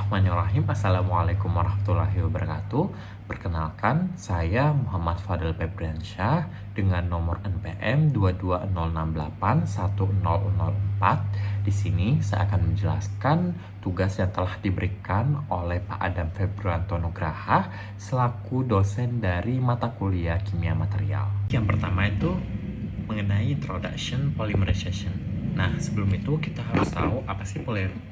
Bismillahirrahmanirrahim. Assalamualaikum warahmatullahi wabarakatuh. Perkenalkan, saya Muhammad Fadel Febriansyah dengan nomor NPM 220681004. Di sini saya akan menjelaskan tugas yang telah diberikan oleh Pak Adam Febrianto Nugraha selaku dosen dari mata kuliah Kimia Material. Yang pertama itu mengenai introduction polymerization. Nah, sebelum itu kita harus tahu apa sih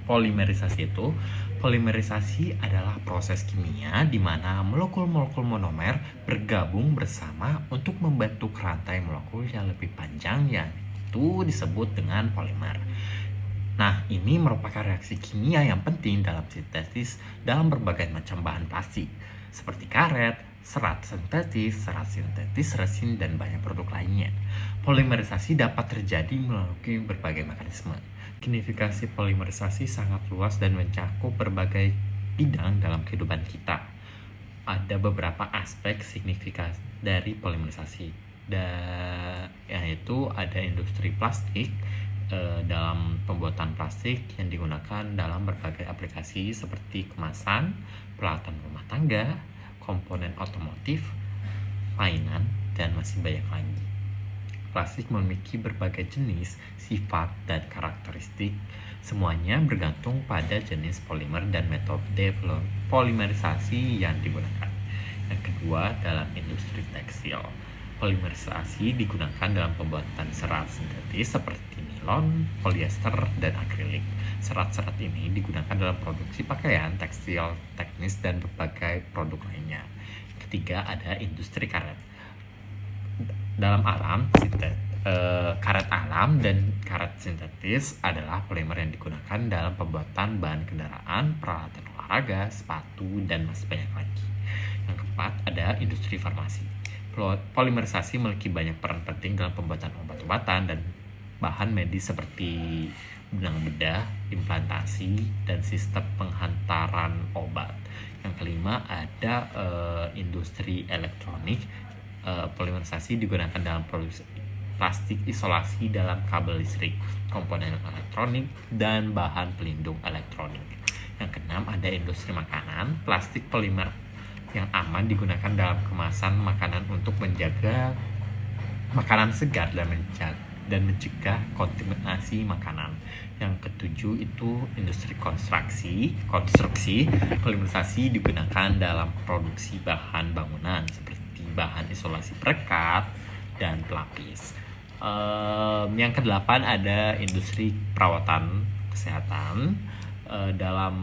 polimerisasi itu. Polimerisasi adalah proses kimia di mana molekul-molekul monomer bergabung bersama untuk membentuk rantai molekul yang lebih panjang yang itu disebut dengan polimer. Nah, ini merupakan reaksi kimia yang penting dalam sintesis dalam berbagai macam bahan plastik seperti karet, serat sintetis, resin, dan banyak produk lainnya. Polimerisasi dapat terjadi melalui berbagai mekanisme. Signifikasi polimerisasi sangat luas dan mencakup berbagai bidang dalam kehidupan kita. Ada beberapa aspek signifikan dari polimerisasi, yaitu ada industri plastik dalam pembuatan plastik yang digunakan dalam berbagai aplikasi seperti kemasan, peralatan rumah tangga, komponen otomotif, mainan, dan masih banyak lagi. Plastik memiliki berbagai jenis, sifat, dan karakteristik. Semuanya bergantung pada jenis polimer dan metode polimerisasi yang digunakan. Yang kedua, dalam industri tekstil. Polimerisasi digunakan dalam pembuatan serat sintetis seperti nilon, polyester, dan akrilik. Serat-serat ini digunakan dalam produksi pakaian, tekstil, teknis, dan berbagai produk lainnya. Ketiga, ada industri karet. Dalam alam, karet alam dan karet sintetis adalah polimer yang digunakan dalam pembuatan bahan kendaraan, peralatan olahraga, sepatu, dan masih banyak lagi. Yang keempat, ada industri farmasi. Polimerisasi memiliki banyak peran penting dalam pembuatan obat-obatan dan bahan medis seperti benang bedah, implantasi, dan sistem penghantaran obat. Yang kelima, ada industri elektronik. Polimerisasi digunakan dalam produksi plastik isolasi dalam kabel listrik, komponen elektronik, dan bahan pelindung elektronik. Yang keenam, ada industri makanan. Plastik polimer yang aman digunakan dalam kemasan makanan untuk menjaga makanan segar dan mencegah kontaminasi makanan. Yang ketujuh itu industri konstruksi. Polimerisasi digunakan dalam produksi bahan bangunan seperti bahan isolasi perekat dan pelapis. Yang kedelapan ada industri perawatan kesehatan. Dalam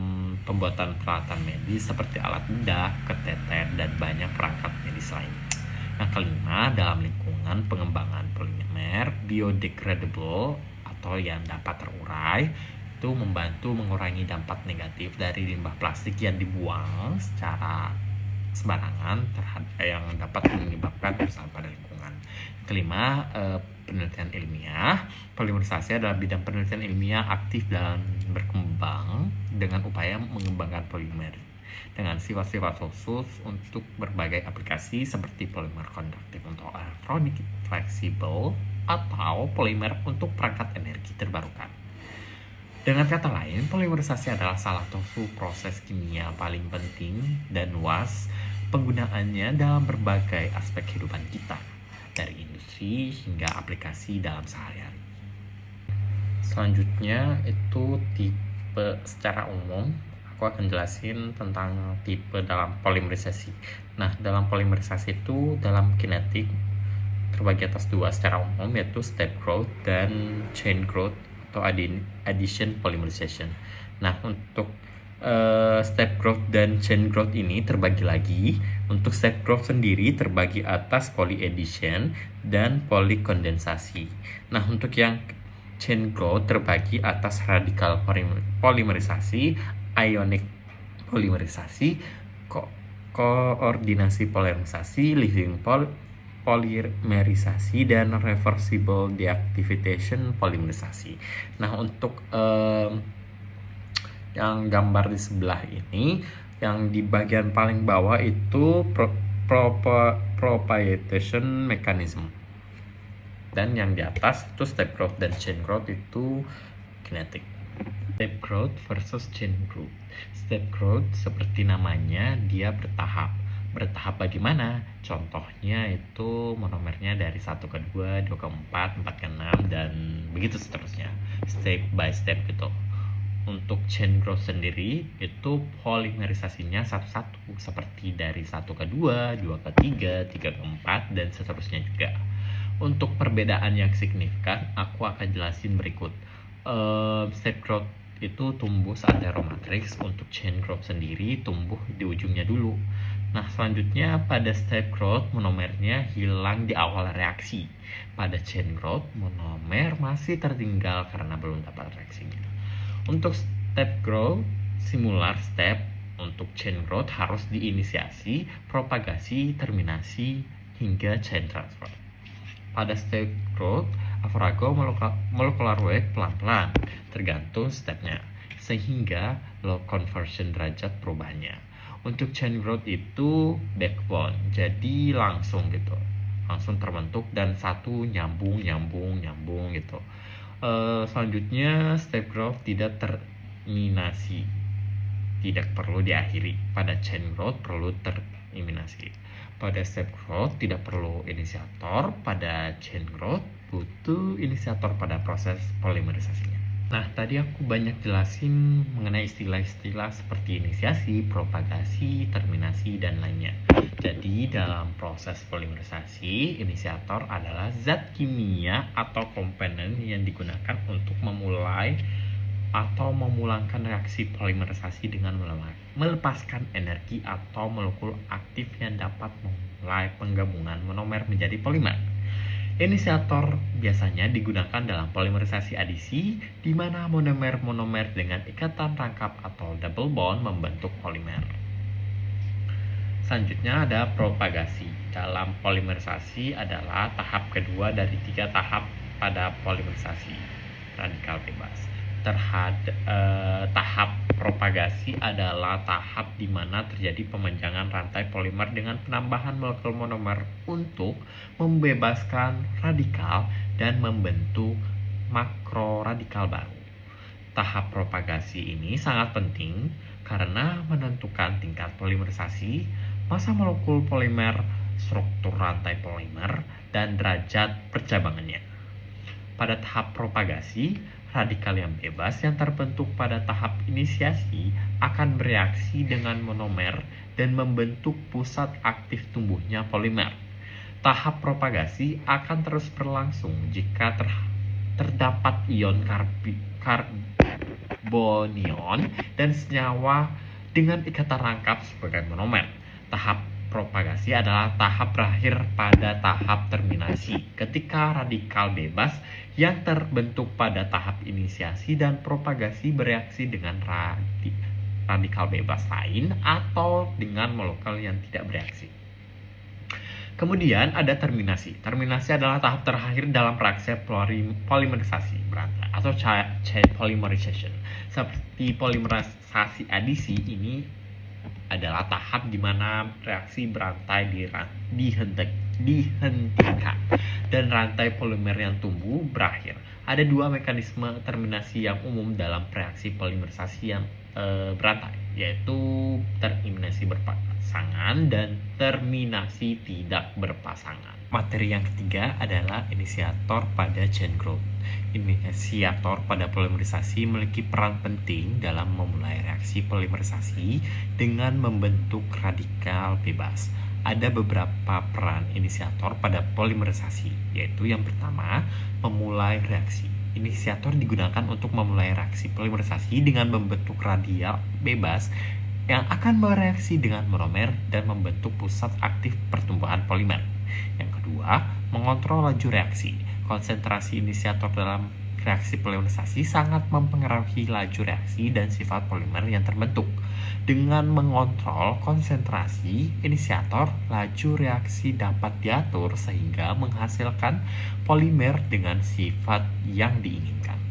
pembuatan peralatan medis seperti alat bedah, kateter, dan banyak perangkat medis lain. Yang kelima, dalam lingkungan pengembangan polimer biodegradable atau yang dapat terurai, itu membantu mengurangi dampak negatif dari limbah plastik yang dibuang secara sembarangan yang dapat menyebabkan kerusakan pada lingkungan. Kelima, penelitian ilmiah. Polimerisasi adalah bidang penelitian ilmiah aktif dan berkembang dengan upaya mengembangkan polimer dengan sifat-sifat khusus untuk berbagai aplikasi seperti polimer konduktif untuk elektronik fleksibel atau polimer untuk perangkat energi terbarukan. Dengan kata lain, polimerisasi adalah salah satu proses kimia paling penting dan luas penggunaannya dalam berbagai aspek kehidupan kita, dari industri hingga aplikasi dalam sehari-hari. Selanjutnya itu tipe secara umum. Aku akan jelasin tentang tipe dalam polimerisasi. Nah, dalam polimerisasi itu dalam kinetik terbagi atas dua secara umum, yaitu step growth dan chain growth atau addition polymerization. Nah, untuk step growth dan chain growth ini terbagi lagi. Untuk step growth sendiri terbagi atas polyaddition dan polykondensasi. Nah, untuk yang chain growth terbagi atas radikal polimerisasi, ionic polimerisasi, koordinasi polimerisasi, living polimerisasi, dan reversible deactivation polimerisasi. Nah, untuk yang gambar di sebelah ini, yang di bagian paling bawah itu propagation mechanism, dan yang di atas itu step growth dan chain growth itu kinetic. Step growth versus chain growth. Step growth seperti namanya, dia bertahap. Bertahap bagaimana? Contohnya itu monomernya dari 1 ke 2, 2 ke 4, 4 ke 6, dan begitu seterusnya. Step by step gitu. Untuk chain growth sendiri, itu polimerisasinya satu-satu. Seperti dari 1 ke 2, 2 ke 3, 3 ke 4, dan seterusnya juga. Untuk perbedaan yang signifikan, aku akan jelasin berikut. Step growth itu tumbuh seanteromatrix. Untuk chain growth sendiri tumbuh di ujungnya dulu. Nah, selanjutnya pada step growth monomernya hilang di awal reaksi. Pada chain growth monomer masih tertinggal karena belum dapat reaksinya. Untuk step growth similar step, untuk chain growth harus diinisiasi, propagasi, terminasi, hingga chain transfer. Pada step growth, Avogadro molecular weight pelan-pelan, tergantung stepnya, sehingga low conversion derajat perubahannya. Untuk chain growth itu backbone, jadi langsung gitu, langsung terbentuk dan satu nyambung gitu. Selanjutnya step growth tidak terminasi, tidak perlu diakhiri. Pada chain growth perlu terminasi. Pada step growth tidak perlu inisiator. Pada chain growth butuh inisiator pada proses polimerisasinya. Nah, tadi aku banyak jelasin mengenai istilah-istilah seperti inisiasi, propagasi, terminasi, dan lainnya. Jadi, dalam proses polimerisasi, inisiator adalah zat kimia atau komponen yang digunakan untuk memulai atau memulangkan reaksi polimerisasi dengan melepaskan energi atau molekul aktif yang dapat memulai penggabungan monomer menjadi polimer. Inisiator biasanya digunakan dalam polimerisasi adisi, di mana monomer-monomer dengan ikatan rangkap atau double bond membentuk polimer. Selanjutnya ada propagasi. Dalam polimerisasi adalah tahap kedua dari 3 tahap pada polimerisasi radikal bebas. Tahap propagasi adalah tahap di mana terjadi pemanjangan rantai polimer dengan penambahan molekul monomer untuk membebaskan radikal dan membentuk makroradikal baru. Tahap propagasi ini sangat penting karena menentukan tingkat polimerisasi, massa molekul polimer, struktur rantai polimer, dan derajat percabangannya. Pada tahap propagasi, radikal yang bebas yang terbentuk pada tahap inisiasi akan bereaksi dengan monomer dan membentuk pusat aktif tumbuhnya polimer. Tahap propagasi akan terus berlangsung jika terdapat ion karbonion dan senyawa dengan ikatan rangkap sebagai monomer. Tahap propagasi adalah tahap terakhir pada tahap terminasi, ketika radikal bebas yang terbentuk pada tahap inisiasi dan propagasi bereaksi dengan radikal bebas lain atau dengan molekul yang tidak bereaksi. Kemudian ada terminasi. Terminasi adalah tahap terakhir dalam reaksi polimerisasi berantai atau chain polymerization. Seperti polimerisasi adisi, ini adalah tahap di mana reaksi berantai dihentikan dan rantai polimer yang tumbuh berakhir. Ada 2 mekanisme terminasi yang umum dalam reaksi polimerisasi yang berantai, yaitu terminasi berpasangan dan terminasi tidak berpasangan. Materi yang ketiga adalah inisiator pada chain growth. Inisiator pada polimerisasi memiliki peran penting dalam memulai reaksi polimerisasi dengan membentuk radikal bebas. Ada beberapa peran inisiator pada polimerisasi, yaitu yang pertama, memulai reaksi. Inisiator digunakan untuk memulai reaksi polimerisasi dengan membentuk radikal bebas yang akan bereaksi dengan monomer dan membentuk pusat aktif pertumbuhan polimer. Yang kedua, mengontrol laju reaksi. Konsentrasi inisiator dalam reaksi polimerisasi sangat mempengaruhi laju reaksi dan sifat polimer yang terbentuk. Dengan mengontrol konsentrasi inisiator, laju reaksi dapat diatur sehingga menghasilkan polimer dengan sifat yang diinginkan.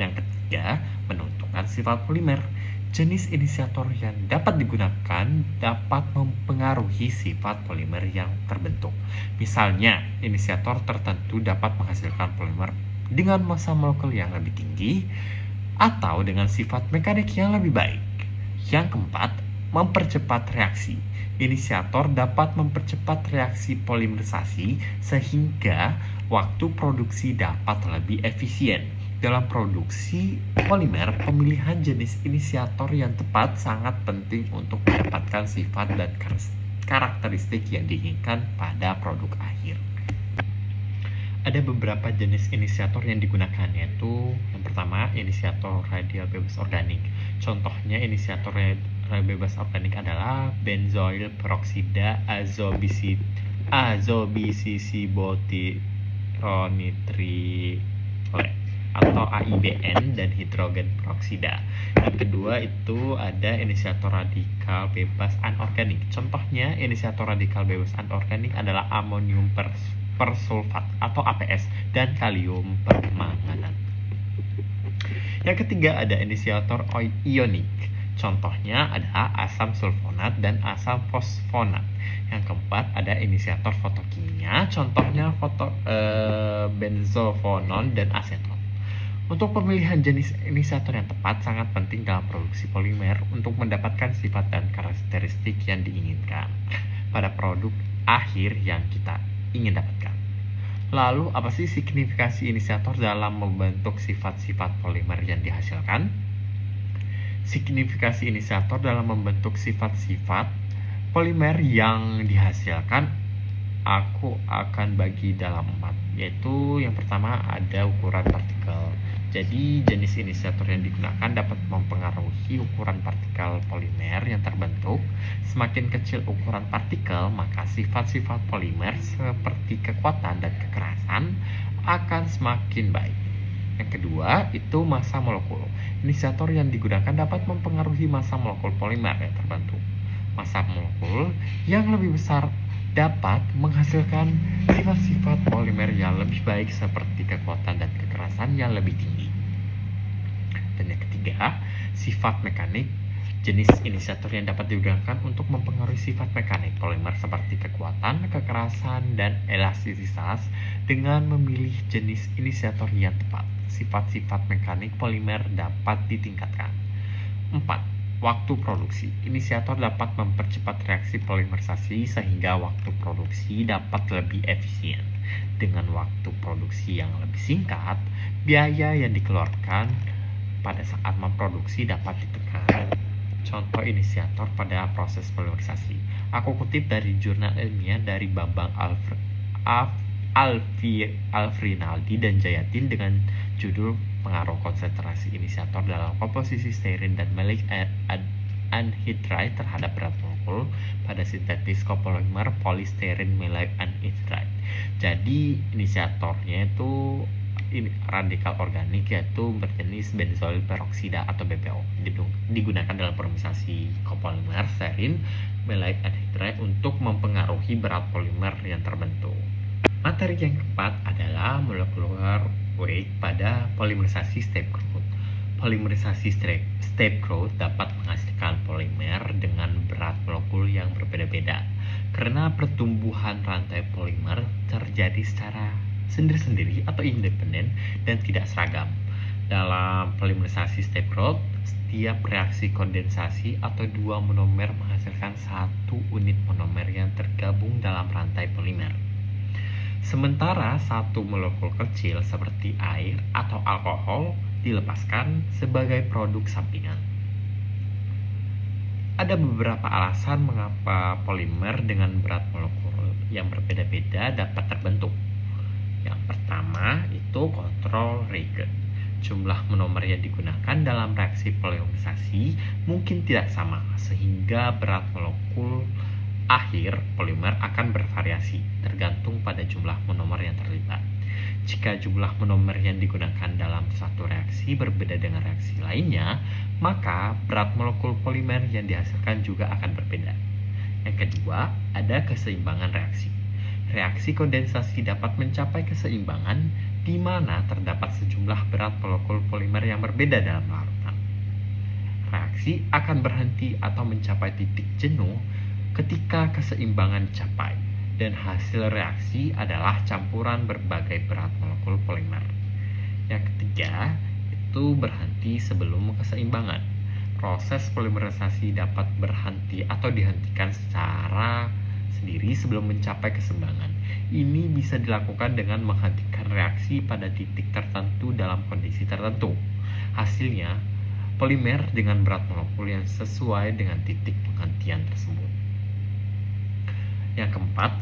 Yang ketiga, menentukan sifat polimer. Jenis inisiator yang dapat digunakan dapat mempengaruhi sifat polimer yang terbentuk. Misalnya, inisiator tertentu dapat menghasilkan polimer dengan massa molekul yang lebih tinggi atau dengan sifat mekanik yang lebih baik. Yang keempat, mempercepat reaksi. Inisiator dapat mempercepat reaksi polimerisasi sehingga waktu produksi dapat lebih efisien. Dalam produksi polimer, pemilihan jenis inisiator yang tepat sangat penting untuk mendapatkan sifat dan karakteristik yang diinginkan pada produk akhir. Ada beberapa jenis inisiator yang digunakan, yaitu yang pertama, inisiator radial bebas organik. Contohnya inisiator radial bebas organik adalah benzoil peroksida azobisisibotironitrile atau AIBN dan hidrogen peroksida. Yang kedua itu ada inisiator radikal bebas anorganik. Contohnya inisiator radikal bebas anorganik adalah amonium persulfat atau APS dan kalium permanganat. Yang ketiga ada inisiator ionik. Contohnya adalah asam sulfonat dan asam fosfonat. Yang keempat ada inisiator fotokimia. Contohnya benzofonon dan aseton. Untuk pemilihan jenis inisiator yang tepat sangat penting dalam produksi polimer untuk mendapatkan sifat dan karakteristik yang diinginkan pada produk akhir yang kita ingin dapatkan. Lalu, apa sih signifikasi inisiator dalam membentuk sifat-sifat polimer yang dihasilkan? Signifikasi inisiator dalam membentuk sifat-sifat polimer yang dihasilkan aku akan bagi dalam 4, yaitu yang pertama ada ukuran partikel. Jadi jenis inisiator yang digunakan dapat mempengaruhi ukuran partikel polimer yang terbentuk. Semakin kecil ukuran partikel, maka sifat-sifat polimer seperti kekuatan dan kekerasan akan semakin baik. Yang kedua, itu massa molekul. Inisiator yang digunakan dapat mempengaruhi massa molekul polimer yang terbentuk. Massa molekul yang lebih besar dapat menghasilkan sifat-sifat polimer yang lebih baik seperti kekuatan dan kekerasan yang lebih tinggi. Dan yang ketiga, sifat mekanik. Jenis inisiator yang dapat digunakan untuk mempengaruhi sifat mekanik polimer seperti kekuatan, kekerasan, dan elastisitas dengan memilih jenis inisiator yang tepat. Sifat-sifat mekanik polimer dapat ditingkatkan. 4. Waktu produksi. Inisiator dapat mempercepat reaksi polimerisasi sehingga waktu produksi dapat lebih efisien. Dengan waktu produksi yang lebih singkat, biaya yang dikeluarkan pada saat memproduksi dapat ditekan. Contoh inisiator pada proses polimerisasi. Aku kutip dari jurnal ilmiah dari Bambang Alfrinaldi dan Jayatin dengan judul pengaruh konsentrasi inisiator dalam komposisi steirin dan maleic anhydride terhadap berat molekul pada sintetis kopolimer polystyrene maleic anhydride. Jadi inisiatornya itu radikal organik, yaitu berjenis benzoil peroksida atau BPO, digunakan dalam fermentasi kopolimer steirin maleic anhydride untuk mempengaruhi berat polimer yang terbentuk. Materi yang keempat adalah molecular weight pada polimerisasi step growth. Polimerisasi step growth dapat menghasilkan polimer dengan berat molekul yang berbeda-beda karena pertumbuhan rantai polimer terjadi secara sendiri-sendiri atau independen dan tidak seragam. Dalam polimerisasi step growth, setiap reaksi kondensasi atau dua monomer menghasilkan satu unit monomer yang tergabung dalam rantai polimer. Sementara satu molekul kecil seperti air atau alkohol dilepaskan sebagai produk sampingan. Ada beberapa alasan mengapa polimer dengan berat molekul yang berbeda-beda dapat terbentuk. Yang pertama itu kontrol reagent. Jumlah monomer yang digunakan dalam reaksi polimerisasi mungkin tidak sama, sehingga berat molekul akhir polimer akan bervariasi tergantung pada jumlah monomer yang terlibat. Jika jumlah monomer yang digunakan dalam satu reaksi berbeda dengan reaksi lainnya, maka berat molekul polimer yang dihasilkan juga akan berbeda. Yang kedua, ada keseimbangan reaksi. Reaksi kondensasi dapat mencapai keseimbangan di mana terdapat sejumlah berat molekul polimer yang berbeda dalam larutan. Reaksi akan berhenti atau mencapai titik jenuh ketika keseimbangan dicapai, dan hasil reaksi adalah campuran berbagai berat molekul polimer. Yang ketiga, itu itu berhenti sebelum keseimbangan. Proses polimerisasi dapat berhenti atau dihentikan secara sendiri sebelum mencapai keseimbangan. Ini bisa dilakukan dengan menghentikan reaksi pada titik tertentu dalam kondisi tertentu. Hasilnya, polimer dengan berat molekul yang sesuai dengan titik penghentian tersebut. Yang keempat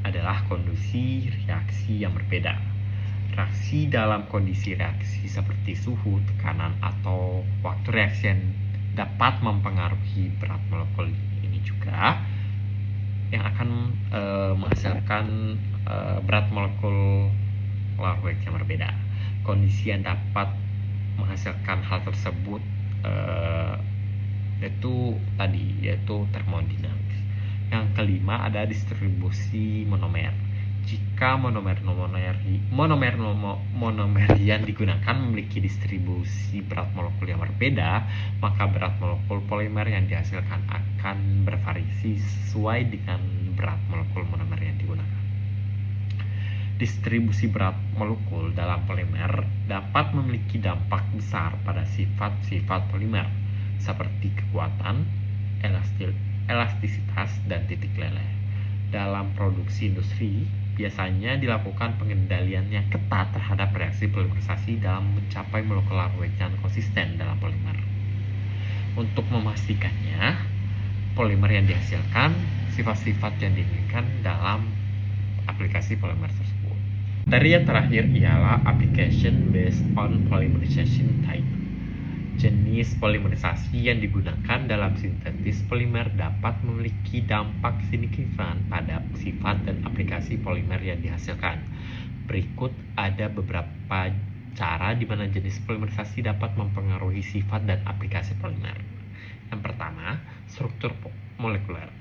adalah kondisi reaksi yang berbeda. Reaksi dalam kondisi reaksi seperti suhu, tekanan, atau waktu reaksi yang dapat mempengaruhi berat molekul ini juga yang akan menghasilkan berat molekul weight yang berbeda. Kondisi yang dapat menghasilkan hal tersebut yaitu termodinamik. Yang kelima ada distribusi monomer. Jika monomer yang digunakan memiliki distribusi berat molekul yang berbeda, maka berat molekul polimer yang dihasilkan akan bervariasi sesuai dengan berat molekul monomer yang digunakan. Distribusi berat molekul dalam polimer dapat memiliki dampak besar pada sifat-sifat polimer, seperti kekuatan, elastisitas, dan titik leleh. Dalam produksi industri, biasanya dilakukan pengendalian yang ketat terhadap reaksi polimerisasi dalam mencapai molecular weight yang konsisten dalam polimer. Untuk memastikannya, polimer yang dihasilkan sifat-sifat yang diinginkan dalam aplikasi polimer tersebut. Dari yang terakhir ialah application based on polymerization type. Jenis polimerisasi yang digunakan dalam sintetis polimer dapat memiliki dampak signifikan pada sifat dan aplikasi polimer yang dihasilkan. Berikut ada beberapa cara di mana jenis polimerisasi dapat mempengaruhi sifat dan aplikasi polimer. Yang pertama, struktur molekuler.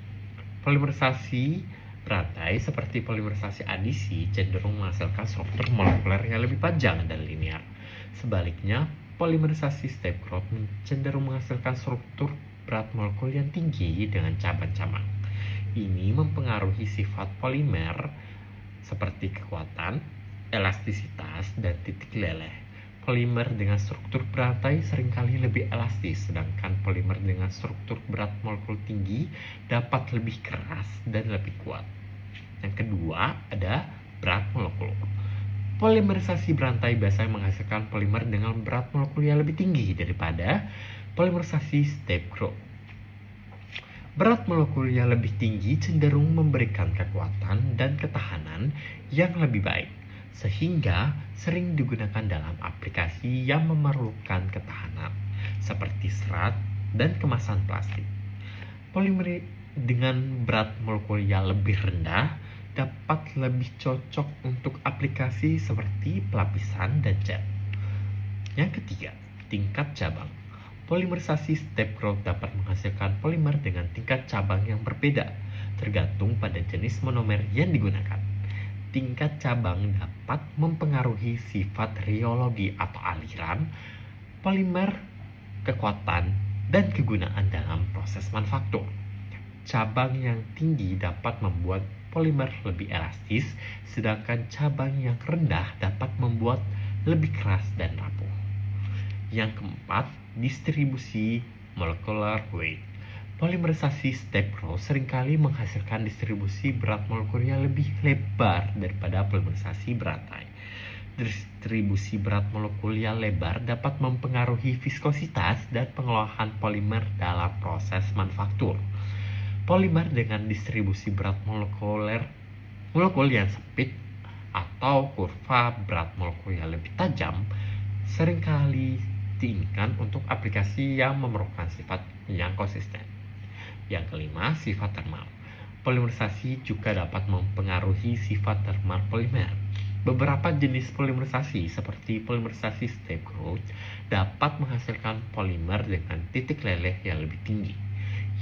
Polimerisasi berantai seperti polimerisasi adisi cenderung menghasilkan struktur molekuler yang lebih panjang dan linear. Sebaliknya, polimerisasi step growth cenderung menghasilkan struktur berat molekul yang tinggi dengan cabang-cabang. Ini mempengaruhi sifat polimer seperti kekuatan, elastisitas, dan titik leleh. Polimer dengan struktur berantai seringkali lebih elastis, sedangkan polimer dengan struktur berat molekul tinggi dapat lebih keras dan lebih kuat. Yang kedua ada berat molekul. Polimerisasi berantai biasanya menghasilkan polimer dengan berat molekul yang lebih tinggi daripada polimerisasi step growth. Berat molekul yang lebih tinggi cenderung memberikan kekuatan dan ketahanan yang lebih baik, sehingga sering digunakan dalam aplikasi yang memerlukan ketahanan, seperti serat dan kemasan plastik. Polimer dengan berat molekul yang lebih rendah dapat lebih cocok untuk aplikasi seperti pelapisan dan cat. Yang ketiga, tingkat cabang. Polimerisasi step growth dapat menghasilkan polimer dengan tingkat cabang yang berbeda, tergantung pada jenis monomer yang digunakan. Tingkat cabang dapat mempengaruhi sifat rheologi atau aliran polimer, kekuatan, dan kegunaan dalam proses manufaktur. Cabang yang tinggi dapat membuat polimer lebih elastis, sedangkan cabang yang rendah dapat membuat lebih keras dan rapuh. Yang keempat, distribusi molecular weight. Polimerisasi step growth seringkali menghasilkan distribusi berat molekul yang lebih lebar daripada polimerisasi berantai. Distribusi berat molekul yang lebar dapat mempengaruhi viskositas dan pengelolaan polimer dalam proses manufaktur. Polimer dengan distribusi berat molekul yang sempit atau kurva berat molekul yang lebih tajam seringkali diinginkan untuk aplikasi yang memerlukan sifat yang konsisten. Yang kelima, sifat termal. Polimerisasi juga dapat mempengaruhi sifat termal polimer. Beberapa jenis polimerisasi seperti polimerisasi step growth dapat menghasilkan polimer dengan titik leleh yang lebih tinggi,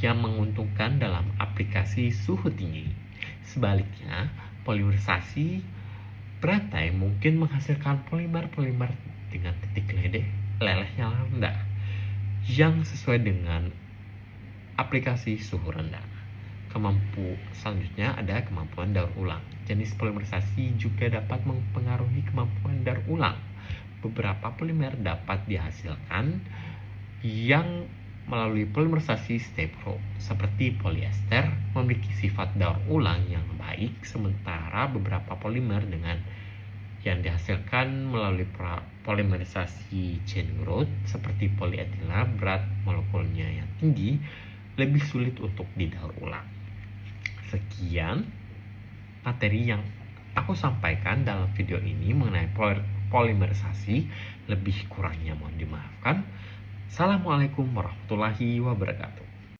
yang menguntungkan dalam aplikasi suhu tinggi. Sebaliknya, polimerisasi berantai mungkin menghasilkan polimer-polimer dengan titik leleh yang rendah, yang sesuai dengan aplikasi suhu rendah. Selanjutnya ada kemampuan daur ulang. Jenis polimerisasi juga dapat mempengaruhi kemampuan daur ulang. beberapa polimer dapat dihasilkan yang melalui polimerisasi step group. Seperti polyester memiliki sifat daur ulang yang baik, sementara beberapa polimer yang dihasilkan melalui polimerisasi chain growth seperti polyethylene berat molekulnya yang tinggi lebih sulit untuk didaur ulang. Sekian materi yang aku sampaikan dalam video ini mengenai polimerisasi. Lebih kurangnya mohon dimaafkan. Assalamualaikum warahmatullahi wabarakatuh.